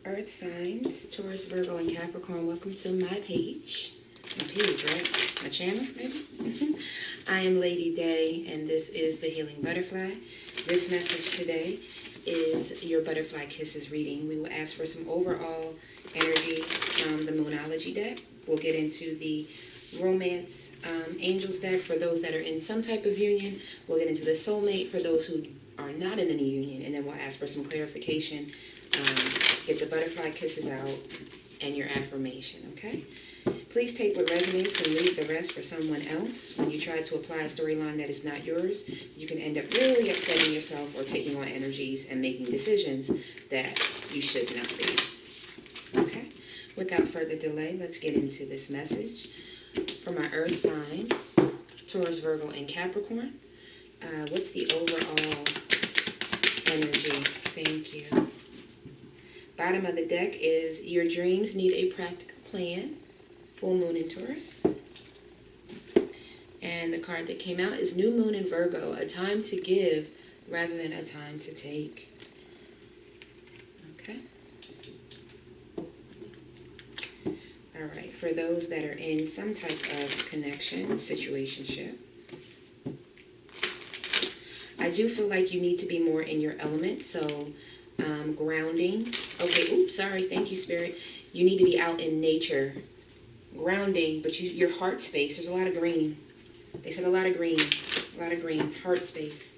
Earth signs, Taurus, Virgo, and Capricorn, welcome to my page. My page, right? My channel, maybe? I am Lady Day, and this is the Healing Butterfly. This message today is your Butterfly Kisses reading. We will ask for some overall energy from the Moonology deck. We'll get into the Romance Angels deck for those that are in some type of union. We'll get into the Soulmate for those who are not in any union, and then we'll ask for some clarification. Get the butterfly kisses out and your affirmation, okay? Please take what resonates and leave the rest for someone else. When you try to apply a storyline that is not yours, you can end up really upsetting yourself or taking on energies and making decisions that you should not be. Okay? Without further delay, let's get into this message. For my earth signs, Taurus, Virgo, and Capricorn, what's the overall energy? Thank you. Bottom of the deck is your dreams need a practical plan. Full moon in Taurus. And the card that came out is New Moon in Virgo, a time to give rather than a time to take. Okay. All right. For those that are in some type of connection, situationship, I do feel like you need to be more in your element. So grounding. Okay, oops, sorry. Thank you, Spirit. You need to be out in nature. Grounding, but your heart space. There's a lot of green. They said a lot of green. A lot of green. Heart space.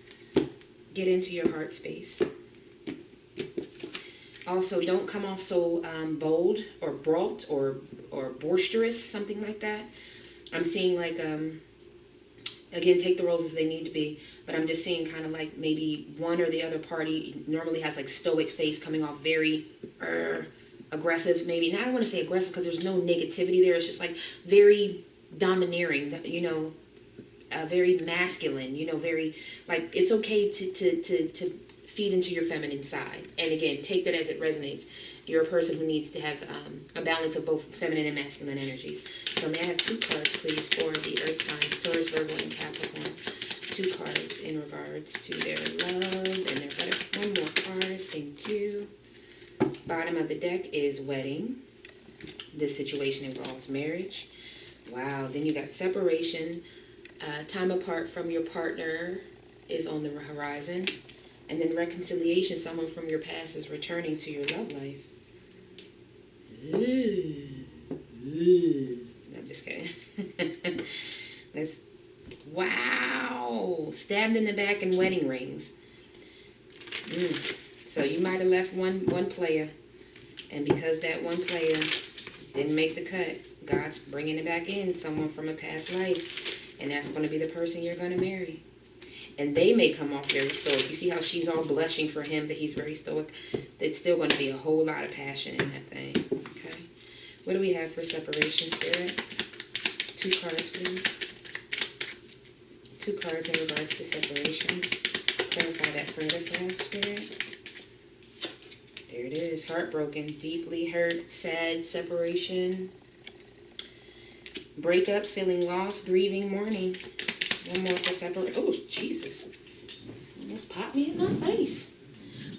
Get into your heart space. Also, don't come off so bold or brought or boisterous, something like that. I'm seeing like, again, take the roles as they need to be. But I'm just seeing kind of like maybe one or the other party normally has like stoic face, coming off very aggressive, maybe. Now I don't want to say aggressive because there's no negativity there. It's just like very domineering, very masculine, very like it's okay to feed into your feminine side. And again, take that as it resonates. You're a person who needs to have a balance of both feminine and masculine energies. So may I have 2 cards, please, for the earth signs, Taurus, Virgo, and Capricorn. 2 cards in regards to their love and their better. 1 more card, thank you. Bottom of the deck is wedding. This situation involves marriage. Wow, then you got separation. Time apart from your partner is on the horizon. And then reconciliation, someone from your past is returning to your love life. Ooh. No, I'm just kidding. Wow. Stabbed in the back and wedding rings. So you might have left one player. And because that one player didn't make the cut, God's bringing it back in, someone from a past life. And that's going to be the person you're going to marry. And they may come off very stoic. You see how she's all blushing for him, but he's very stoic. It's still going to be a whole lot of passion in that thing. Okay. What do we have for separation, Spirit? 2 cards, please. 2 cards in regards to separation. Clarify that further for us, Spirit. There it is. Heartbroken, deeply hurt, sad, separation. Breakup, feeling lost, grieving, mourning. 1 more for separation. Oh, Jesus. Almost popped me in my face.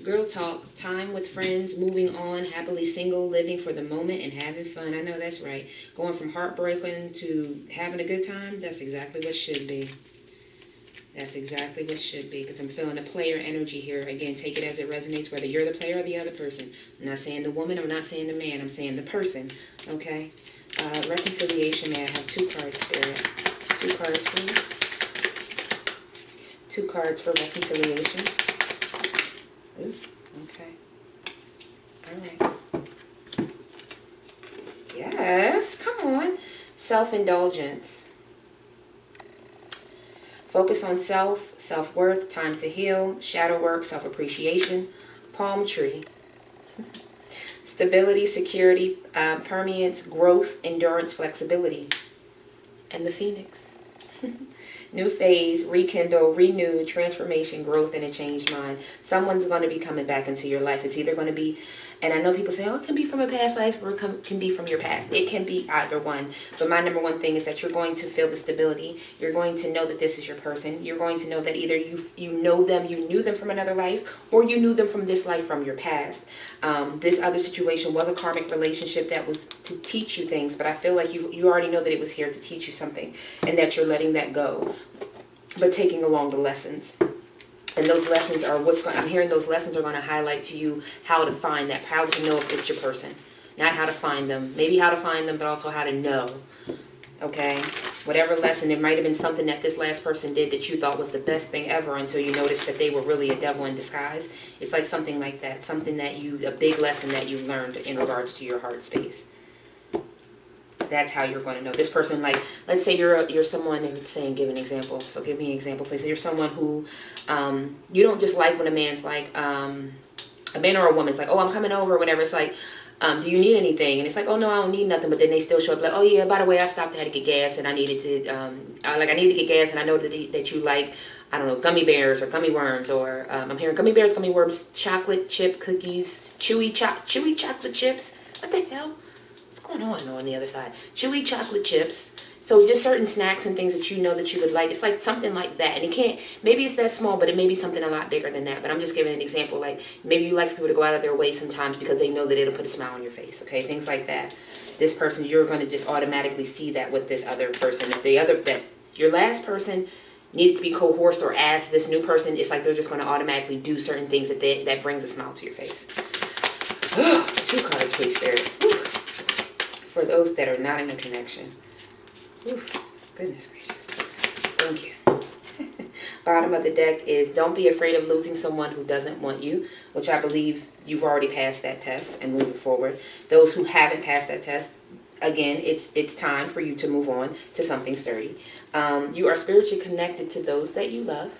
Girl talk, time with friends, moving on, happily single, living for the moment and having fun. I know that's right. Going from heartbreaking to having a good time, that's exactly what should be. That's exactly what should be, because I'm feeling a player energy here. Again, take it as it resonates, whether you're the player or the other person. I'm not saying the woman, I'm not saying the man, I'm saying the person, okay? Reconciliation, may I have 2 cards, Spirit? 2 cards, please. 2 cards for reconciliation. Ooh, okay. All right. Yes, come on. Self-indulgence. Focus on self, self-worth, time to heal, shadow work, self-appreciation, palm tree. Stability, security, permeance, growth, endurance, flexibility. And the phoenix. New phase, rekindle, renew, transformation, growth, and a changed mind. Someone's going to be coming back into your life. It's either going to be, and I know people say, oh, it can be from a past life or it can be from your past. It can be either one. But my number one thing is that you're going to feel the stability. You're going to know that this is your person. You're going to know that either you know them, you knew them from another life, or you knew them from this life, from your past. This other situation was a karmic relationship that was to teach you things, but I feel like you already know that it was here to teach you something, and that you're letting that go, but taking along the lessons. And those lessons are I'm hearing those lessons are going to highlight to you how to find that, how to know if it's your person. Not how to find them, maybe how to find them, but also how to know. Okay? Whatever lesson, it might have been something that this last person did that you thought was the best thing ever until you noticed that they were really a devil in disguise. It's like something like that. Something that a big lesson that you learned in regards to your heart space. That's how you're going to know. This person, like, let's say you're someone, and saying, give an example. So give me an example, please. You're someone who, you don't just like when a man's like, a man or a woman's like, oh, I'm coming over or whatever. It's like, do you need anything? And it's like, oh, no, I don't need nothing. But then they still show up like, oh, yeah, by the way, I stopped, I had to get gas, and I needed to, I needed to get gas, and I know that you like, I don't know, gummy bears or gummy worms, or I'm hearing gummy bears, gummy worms, chocolate chip cookies, chewy chocolate chips. What the hell? Going on the other side? Chewy chocolate chips. So just certain snacks and things that you know that you would like. It's like something like that. And it can't, maybe it's that small, but it may be something a lot bigger than that. But I'm just giving an example. Like maybe you like for people to go out of their way sometimes because they know that it'll put a smile on your face. Okay, things like that. This person, you're going to just automatically see that with this other person. If that your last person needed to be coerced or asked, this new person, it's like they're just going to automatically do certain things that brings a smile to your face. 2 cards, please, Spirit. For those that are not in a connection. Oof, goodness gracious. Thank you. Bottom of the deck is don't be afraid of losing someone who doesn't want you, which I believe you've already passed that test and moving forward. Those who haven't passed that test, again, it's time for you to move on to something sturdy. You are spiritually connected to those that you love.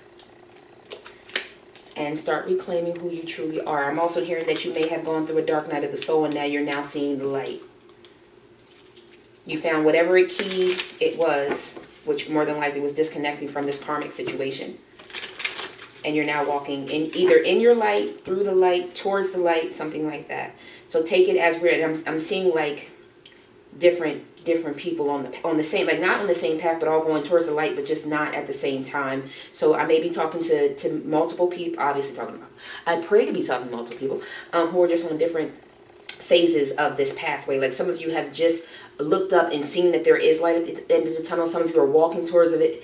And start reclaiming who you truly are. I'm also hearing that you may have gone through a dark night of the soul and now you're now seeing the light. You found whatever key it was, which more than likely was disconnecting from this karmic situation. And you're now walking either in your light, through the light, towards the light, something like that. So take it as weird. I'm seeing like different people on the same, like not on the same path, but all going towards the light, but just not at the same time. So I may be talking to multiple people, obviously I pray to be talking to multiple people who are just on different phases of this pathway. Like some of you have just looked up and seen that there is light at the end of the tunnel. Some of you are walking towards it.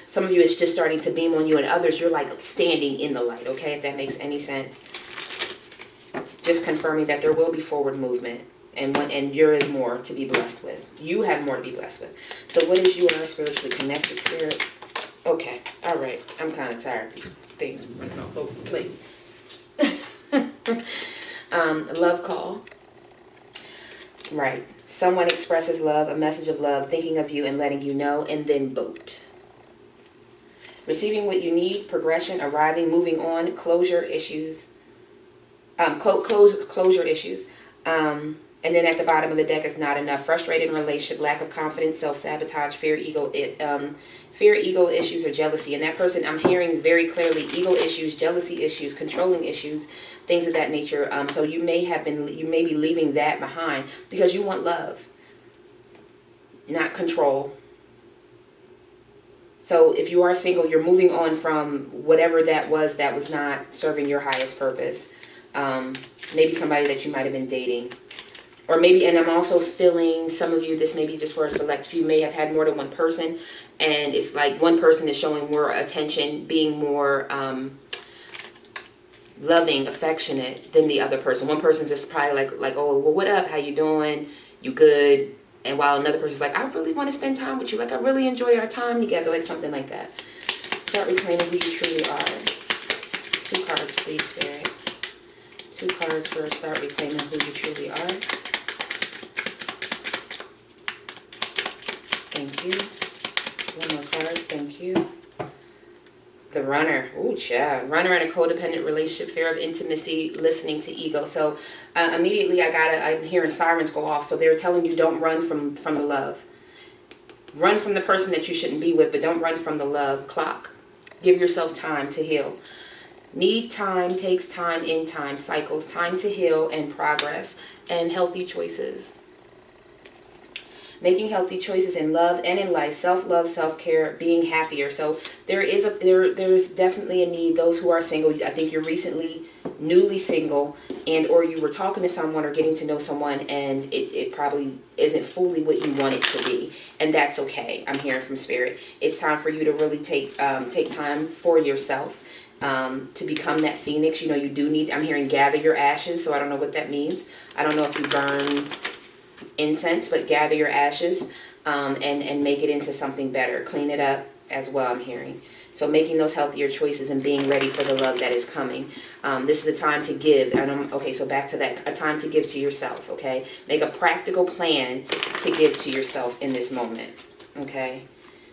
Some of you it's just starting to beam on you, and others you're like standing in the light. Okay, if that makes any sense. Just confirming that there will be forward movement, and there is more to be blessed with. You have more to be blessed with. So what is you and I spiritually connected, Spirit? Okay, all right. I'm kind of tired of these things running all over the place. Love call. Right. Someone expresses love, a message of love, thinking of you and letting you know, and then boat. Receiving what you need, progression, arriving, moving on, closure issues. Closure issues. And then at the bottom of the deck is not enough. Frustrated in relationship, lack of confidence, self-sabotage, fear, ego issues, or jealousy. And that person, I'm hearing very clearly, ego issues, jealousy issues, controlling issues, things of that nature. So you may be leaving that behind because you want love, not control. So if you are single, you're moving on from whatever that was not serving your highest purpose. Maybe somebody that you might have been dating. Or maybe, and I'm also feeling some of you, this may be just for a select few, may have had more than one person. And it's like one person is showing more attention, being more loving, affectionate than the other person. One person's just probably like, oh, well, what up? How you doing? You good? And while another person's like, I really want to spend time with you. Like, I really enjoy our time together. Like something like that. Start reclaiming who you truly are. 2 cards, please, Spirit. 2 cards for start reclaiming who you truly are. Thank you. 1 more card. Thank you. The runner. Ooh, child. Runner in a codependent relationship, fear of intimacy, listening to ego. So immediately I'm hearing sirens go off. So they're telling you don't run from the love. Run from the person that you shouldn't be with, but don't run from the love clock. Give yourself time to heal. Need time, takes time, in time, cycles, time to heal and progress, and healthy choices. Making healthy choices in love and in life, self-love, self-care, being happier. So there's definitely a need. Those who are single, I think you're recently newly single, and or you were talking to someone or getting to know someone, and it probably isn't fully what you want it to be, and that's okay. I'm hearing from Spirit. It's time for you to really take time for yourself, to become that phoenix. You know, you do need, I'm hearing gather your ashes, so I don't know what that means. I don't know if you burn incense, but gather your ashes, and make it into something better. Clean it up as well, I'm hearing. So making those healthier choices and being ready for the love that is coming. This is a time to give. And okay, so back to that, a time to give to yourself, okay? Make a practical plan to give to yourself in this moment, okay?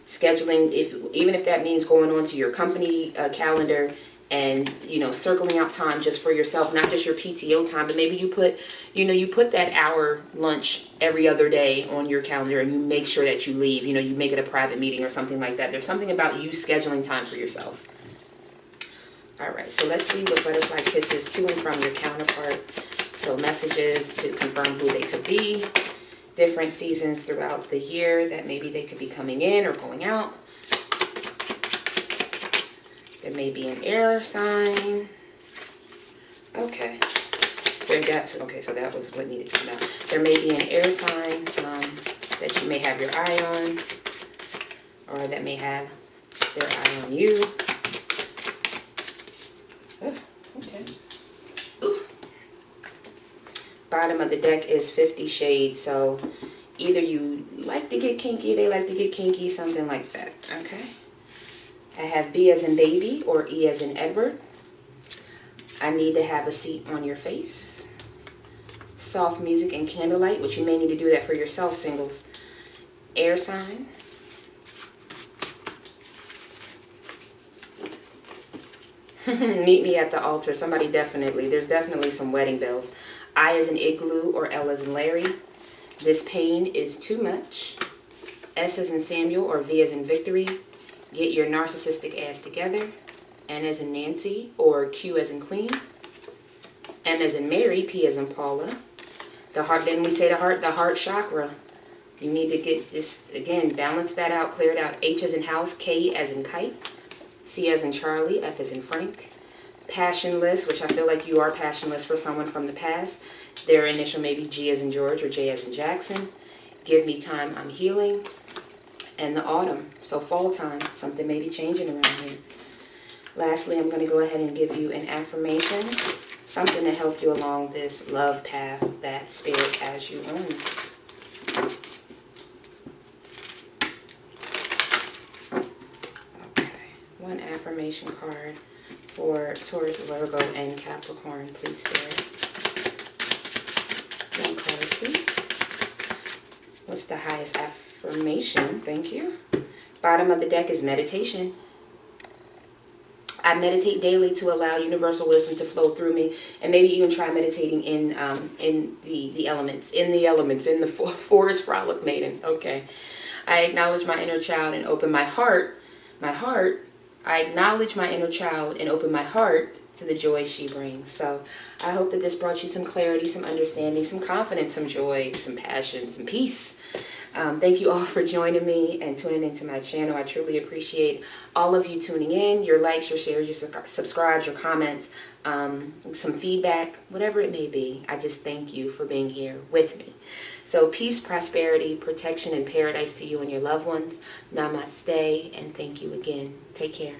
Scheduling, even if that means going on to your company calendar and, you know, circling out time just for yourself, not just your PTO time, but maybe you put that hour lunch every other day on your calendar, and you make sure that you leave, you know, you make it a private meeting or something like that. There's something about you scheduling time for yourself. All right, so let's see what butterfly kisses to and from your counterpart. So messages to confirm who they could be, different seasons throughout the year that maybe they could be coming in or going out. There may be an air sign. Okay. Okay, so that was what needed to come out. There may be an air sign that you may have your eye on, or that may have their eye on you. Oh, okay. Ooh. Bottom of the deck is 50 Shades, so either you like to get kinky, they like to get kinky, something like that, okay? I have B as in baby or E as in Edward. I need to have a seat on your face. Soft music and candlelight, which you may need to do that for yourself, singles. Air sign. Meet me at the altar. Somebody there's definitely some wedding bells. I as in igloo or L as in Larry. This pain is too much. S as in Samuel or V as in victory. Get your narcissistic ass together. N as in Nancy or Q as in Queen. M as in Mary, P as in Paula. The heart, then we say the heart chakra. You need to get just, again, balance that out, clear it out. H as in house, K as in kite. C as in Charlie, F as in Frank. Passionless, which I feel like you are passionless for someone from the past. Their initial may be G as in George or J as in Jackson. Give me time, I'm healing. And the autumn, so fall time, something may be changing around here. Lastly, I'm going to go ahead and give you an affirmation, something to help you along this love path that Spirit has you on. Okay, one affirmation card for Taurus, Virgo, and Capricorn, please, Spirit. One card, please. What's the highest affirmation? Thank you. Bottom of the deck is meditation. I meditate daily to allow universal wisdom to flow through me, and maybe even try meditating in the elements, in the forest frolic maiden. Okay. I acknowledge my inner child and open my heart. I acknowledge my inner child and open my heart to the joy she brings. So I hope that this brought you some clarity, some understanding, some confidence, some joy, some passion, some peace. Thank you all for joining me and tuning into my channel. I truly appreciate all of you tuning in, your likes, your shares, your subscribes, your comments, some feedback, whatever it may be. I just thank you for being here with me. So peace, prosperity, protection, and paradise to you and your loved ones. Namaste, and thank you again. Take care.